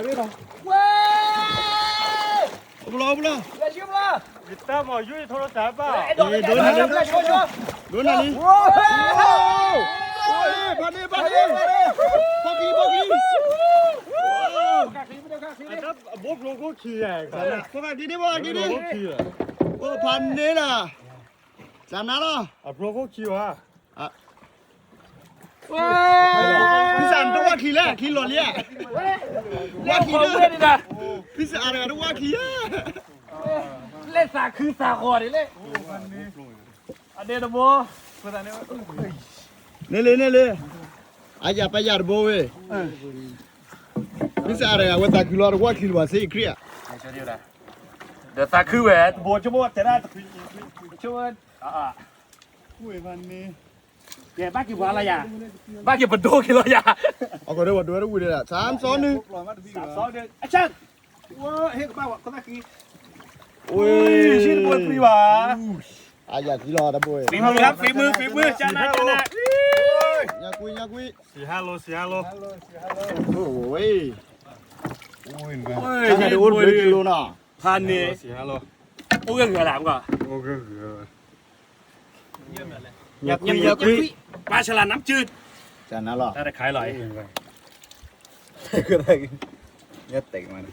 不了不了，来行不了？你带毛鱼头咋办？哎，多哪里？轮哪里？哎，把你，包皮。那不给我去哎，放开弟，我盘你了，在哪了？啊，不给我去啊！พี่สันต้องว่าขี่แล้วขี่หล่นเลยว่าขี่ด้วยพี่สันอะไรต้องว่าขี่เล่นสาคือสาคอดิเล่อันเดนโบเนี่ยเลยอาอย่าไปอย่าโบเว้ยพี่สันอะไรว่าตาขี่หล่นว่าขี่หล่นสิเครียดเดี๋ยวสาคือแหวนโบชั่วโมงจะได้ชั่วโมงคุยวันนี้แกบ้ากี่วันอะไรอย่างบ้ากี่ประตูกี่ร้อยอย่างเอาก็ได้ว่าดูเลยล่ะ3 2 1 3-2-1แอคชั่นว้าเฮ้ยบ้าวะคนนั้นกี่โอ้ยชื่อปวดปรีวะอาอย่าขี่หล่นนะโบยฝีมือครับฝีมือจานะอย่าคุย4-5 โลโอ้ยใช่ดูอุ่นไปกิโลน่ะพันนี่4-5 โลโอ้ยเหงื่อแหลมก่อนโอเคอย่าคุยปลาฉลามน้ำจืดจานนั้นหรอได้ขายหลายก็ได้เงี้ยเตะมัน